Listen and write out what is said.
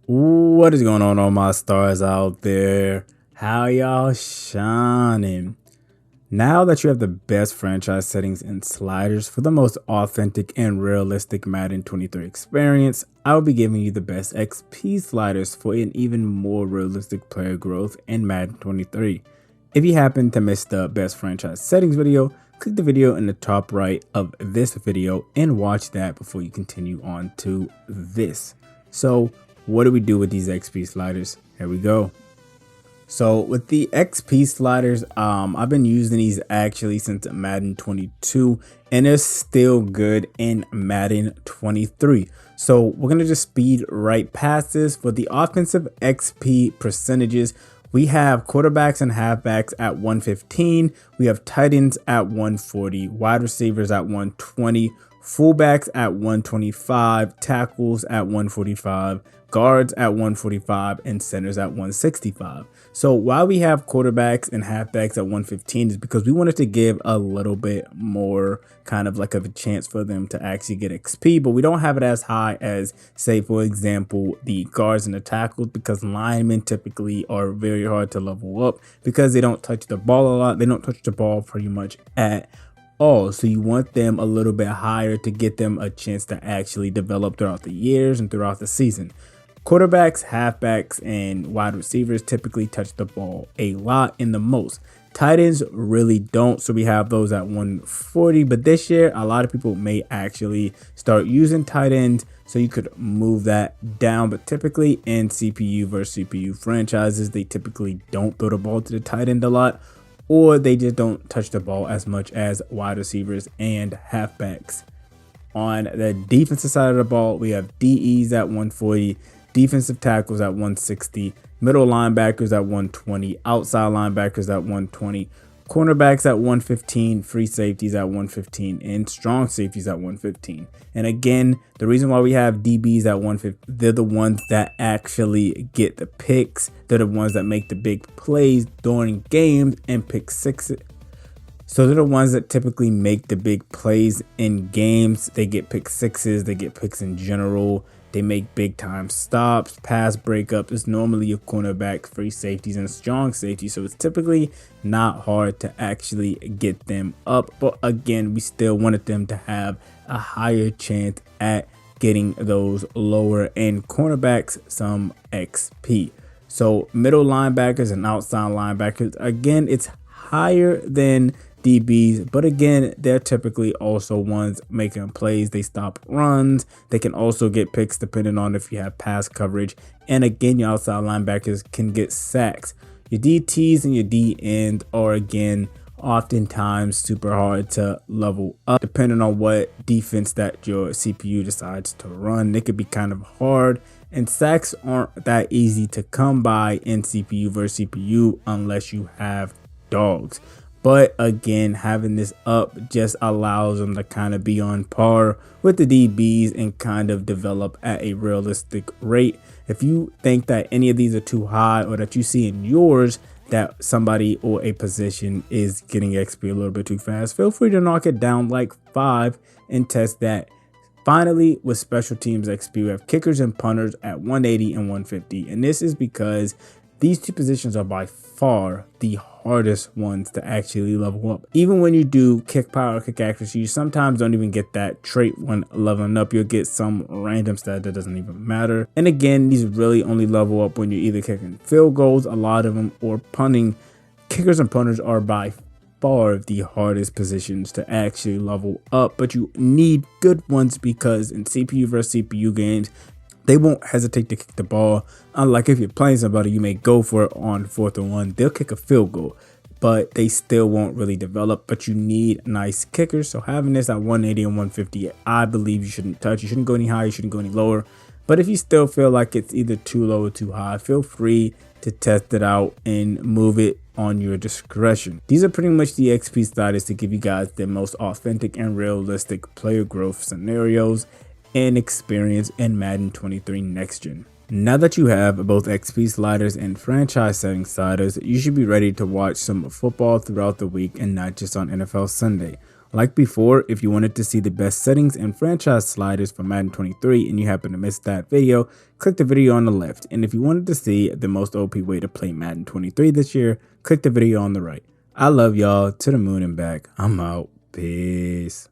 What is going on, all my stars out there? How y'all shining? Now that you have the best franchise settings and sliders for the most authentic and realistic Madden 23 experience, I will be giving you the best XP sliders for an even more realistic player growth in Madden 23. If you happen to miss the best franchise settings video, click the video in the top right of this video and watch that before you continue on to this. So, what do we do with these XP sliders? Here we go. So with the XP sliders, I've been using these actually since Madden 22, and they're still good in Madden 23. So we're gonna just speed right past this. For the offensive XP percentages, we have quarterbacks and halfbacks at 115. We have tight ends at 140, wide receivers at 120, fullbacks at 125, tackles at 145, guards at 145, and centers at 165. So while we have quarterbacks and halfbacks at 115 is because we wanted to give a little bit more kind of like of a chance for them to actually get XP, but we don't have it as high as, say, for example, the guards and the tackles, because linemen typically are very hard to level up because they don't touch the ball a lot. They don't touch the ball pretty much at all. So you want them a little bit higher to get them a chance to actually develop throughout the years and throughout the season. Quarterbacks, halfbacks, and wide receivers typically touch the ball a lot and the most. Tight ends really don't, so we have those at 140. But this year, a lot of people may actually start using tight ends, so you could move that down. But typically in CPU versus CPU franchises, they typically don't throw the ball to the tight end a lot, or they just don't touch the ball as much as wide receivers and halfbacks. On the defensive side of the ball, we have DEs at 140, defensive tackles at 160, middle linebackers at 120, outside linebackers at 120, cornerbacks at 115, free safeties at 115, and strong safeties at 115. And again, the reason why we have DBs at 150, they're the ones that actually get the picks. They're the ones that make the big plays during games and pick sixes. So they're the ones that typically make the big plays in games. They get pick sixes, they get picks in general. They make big time stops, pass breakup. It's normally a cornerback, free safeties, and strong safety. So it's typically not hard to actually get them up. But again, we still wanted them to have a higher chance at getting those lower end cornerbacks some XP. So middle linebackers and outside linebackers, again, it's higher than DBs, but again, they're typically also ones making plays. They stop runs. They can also get picks depending on if you have pass coverage. And again, your outside linebackers can get sacks. Your DTs and your D ends are again oftentimes super hard to level up depending on what defense that your CPU decides to run. They could be kind of hard, and sacks aren't that easy to come by in CPU versus CPU unless you have dogs. But again, having this up just allows them to kind of be on par with the DBs and kind of develop at a realistic rate. If you think that any of these are too high, or that you see in yours that somebody or a position is getting XP a little bit too fast, feel free to knock it down like 5 and test that. Finally, with special teams XP, we have kickers and punters at 180 and 150. And this is because these two positions are by far the hardest ones to actually level up. Even when you do kick power, kick accuracy, you sometimes don't even get that trait when leveling up. You'll get some random stat that doesn't even matter. And again, these really only level up when you're either kicking field goals, a lot of them, or punting. Kickers and punters are by far the hardest positions to actually level up, but you need good ones because in CPU versus CPU games, they won't hesitate to kick the ball. Unlike if you're playing somebody, you may go for it on 4th and 1. They'll kick a field goal, but they still won't really develop. But you need nice kickers. So having this at 180 and 150, I believe you shouldn't touch. You shouldn't go any higher. You shouldn't go any lower. But if you still feel like it's either too low or too high, feel free to test it out and move it on your discretion. These are pretty much the XP sliders to give you guys the most authentic and realistic player growth scenarios and experience in Madden 23 Next Gen. Now that you have both XP sliders and franchise setting sliders, you should be ready to watch some football throughout the week and not just on NFL Sunday. Like before, if you wanted to see the best settings and franchise sliders for Madden 23 and you happen to miss that video, click the video on the left. And if you wanted to see the most OP way to play Madden 23 this year, click the video on the right. I love y'all to the moon and back. I'm out. Peace.